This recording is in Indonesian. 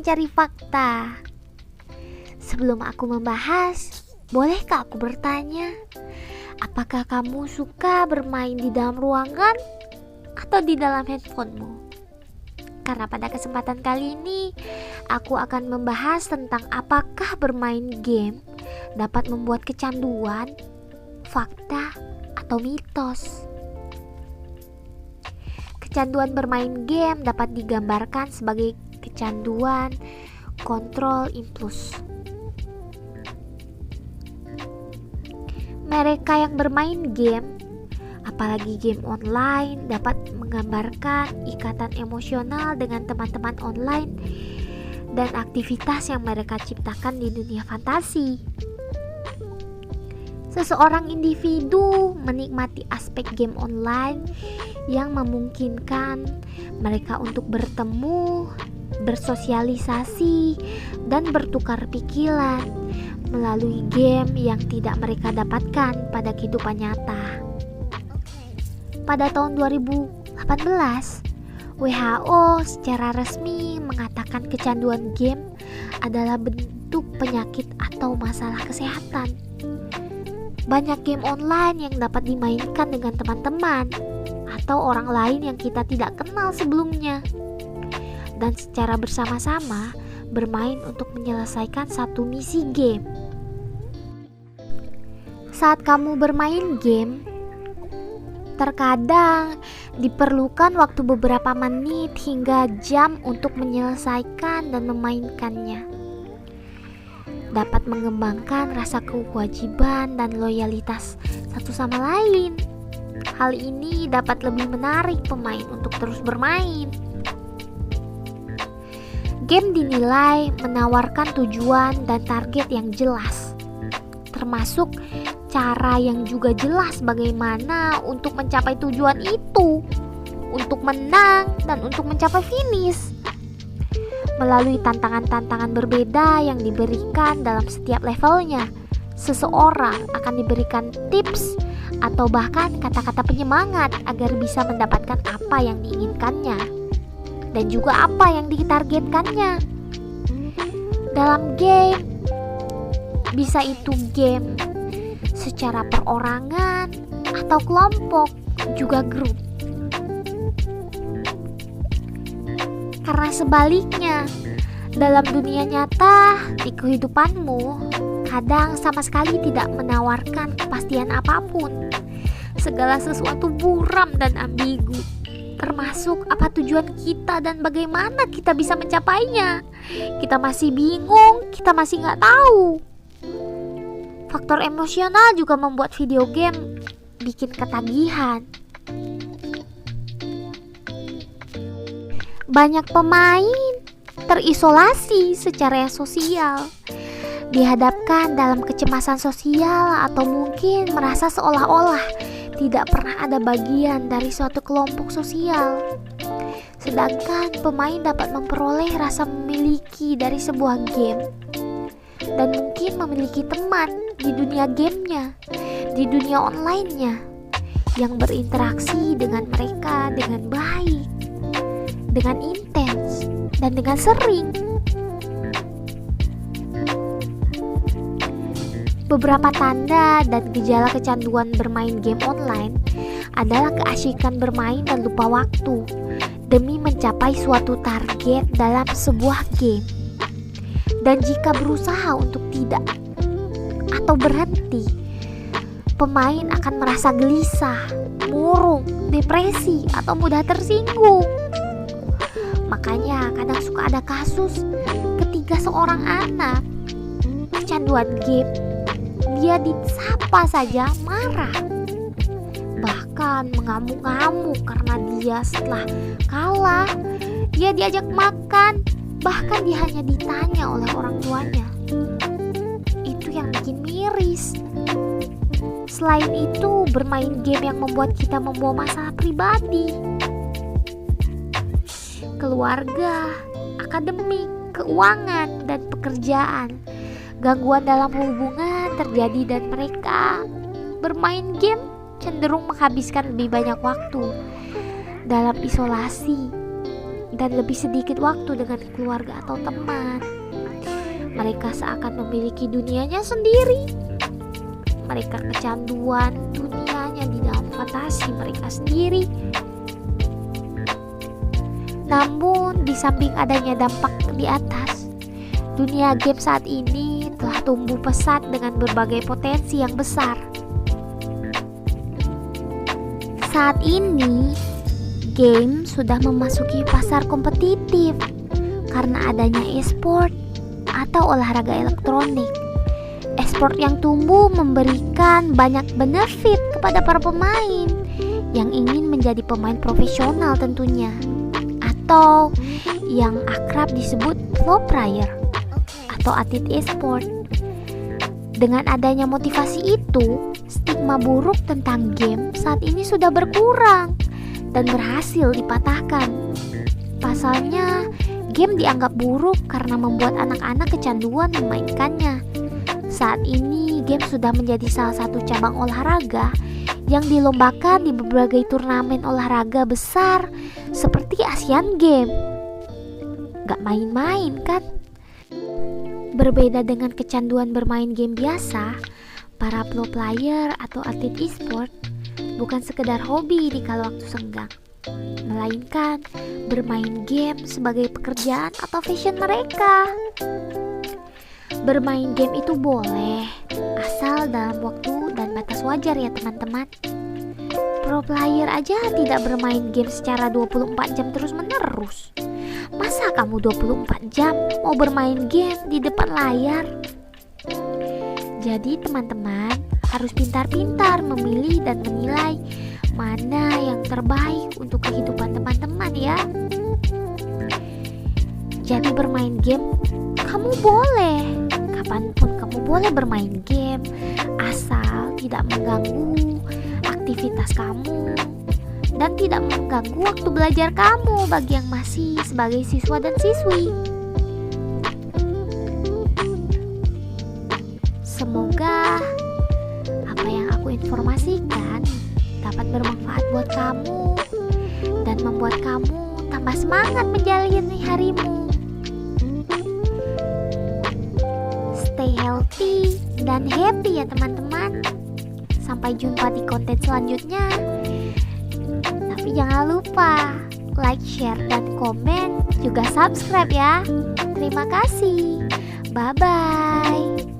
mencari fakta. Sebelum aku membahas, bolehkah aku bertanya, apakah kamu suka bermain di dalam ruangan atau di dalam handphonemu? Karena pada kesempatan kali ini, aku akan membahas tentang apakah bermain game dapat membuat kecanduan, fakta, atau mitos. Kecanduan bermain game dapat digambarkan sebagai kecanduan kontrol impuls. Mereka yang bermain game, apalagi game online, dapat menggambarkan ikatan emosional dengan teman-teman online dan aktivitas yang mereka ciptakan di dunia fantasi. Seseorang individu menikmati aspek game online yang memungkinkan mereka untuk bertemu, bersosialisasi, dan bertukar pikiran melalui game yang tidak mereka dapatkan pada kehidupan nyata. Pada tahun 2018, WHO secara resmi mengatakan kecanduan game adalah bentuk penyakit atau masalah kesehatan. Banyak game online yang dapat dimainkan dengan teman-teman atau orang lain yang kita tidak kenal sebelumnya, dan secara bersama-sama bermain untuk menyelesaikan satu misi game. Saat kamu bermain game, terkadang diperlukan waktu beberapa menit hingga jam untuk menyelesaikan dan memainkannya. Dapat mengembangkan rasa kewajiban dan loyalitas satu sama lain. Hal ini dapat lebih menarik pemain untuk terus bermain. Game dinilai menawarkan tujuan dan target yang jelas, termasuk cara yang juga jelas bagaimana untuk mencapai tujuan itu, untuk menang dan untuk mencapai finish. Melalui tantangan-tantangan berbeda yang diberikan dalam setiap levelnya, seseorang akan diberikan tips atau bahkan kata-kata penyemangat agar bisa mendapatkan apa yang diinginkannya dan juga apa yang ditargetkannya. Dalam game, bisa itu game secara perorangan atau kelompok, juga grup. Karena sebaliknya, dalam dunia nyata, di kehidupanmu, kadang sama sekali tidak menawarkan kepastian apapun. Segala sesuatu buram dan ambigu, termasuk apa tujuan kita dan bagaimana kita bisa mencapainya. Kita masih bingung, kita masih nggak tahu. Faktor emosional juga membuat video game bikin ketagihan. Banyak pemain terisolasi secara sosial, dihadapkan dalam kecemasan sosial atau mungkin merasa seolah-olah tidak pernah ada bagian dari suatu kelompok sosial. Sedangkan pemain dapat memperoleh rasa memiliki dari sebuah game dan mungkin memiliki teman di dunia gamenya, di dunia online-nya, yang berinteraksi dengan mereka dengan baik, dengan intens, dan dengan sering. Beberapa tanda dan gejala kecanduan bermain game online adalah keasyikan bermain dan lupa waktu demi mencapai suatu target dalam sebuah game. Dan jika berusaha untuk tidak atau berhenti, pemain akan merasa gelisah, murung, depresi, atau mudah tersinggung. Makanya kadang suka ada kasus ketika seorang anak kecanduan game, dia disapa saja marah, bahkan mengamuk-ngamuk karena dia setelah kalah, dia diajak makan, bahkan dia hanya ditanya oleh orang tuanya. Itu yang bikin miris. Selain itu, bermain game yang membuat kita membawa masalah pribadi, keluarga, akademik, keuangan, dan pekerjaan. Gangguan dalam hubungan terjadi dan mereka bermain game cenderung menghabiskan lebih banyak waktu dalam isolasi dan lebih sedikit waktu dengan keluarga atau teman. Mereka seakan memiliki dunianya sendiri. Mereka kecanduan dunianya di dalam fantasi mereka sendiri. Namun, di samping adanya dampak di atas, dunia game saat ini telah tumbuh pesat dengan berbagai potensi yang besar. Saat ini, game sudah memasuki pasar kompetitif karena adanya e-sport atau olahraga elektronik. E-sport yang tumbuh memberikan banyak benefit kepada para pemain yang ingin menjadi pemain profesional tentunya, atau yang akrab disebut pro player atau atlet e-sport. Dengan adanya motivasi itu, stigma buruk tentang game saat ini sudah berkurang dan berhasil dipatahkan. Pasalnya, game dianggap buruk karena membuat anak-anak kecanduan memainkannya. Saat ini, game sudah menjadi salah satu cabang olahraga yang dilombakan di berbagai turnamen olahraga besar seperti Asian Games. Gak main-main kan? Berbeda dengan kecanduan bermain game biasa, para pro player atau atlet e-sport bukan sekedar hobi di kala waktu senggang, melainkan bermain game sebagai pekerjaan atau passion mereka. Bermain game itu boleh, asal dalam waktu dan batas wajar ya teman-teman. Pro player aja tidak bermain game secara 24 jam terus-menerus. Masa kamu 24 jam mau bermain game di depan layar? Jadi teman-teman harus pintar-pintar memilih dan menilai mana yang terbaik untuk kehidupan teman-teman ya. Jadi bermain game kamu boleh, kapanpun kamu boleh bermain game, asal tidak mengganggu aktivitas kamu dan tidak mengganggu waktu belajar kamu bagi yang masih sebagai siswa dan siswi. Semoga apa yang aku informasikan dapat bermanfaat buat kamu dan membuat kamu tambah semangat menjalani harimu. Stay healthy dan happy ya teman-teman. Sampai jumpa di konten selanjutnya. Tapi jangan lupa like, share, dan komen, juga subscribe ya. Terima kasih. Bye-bye.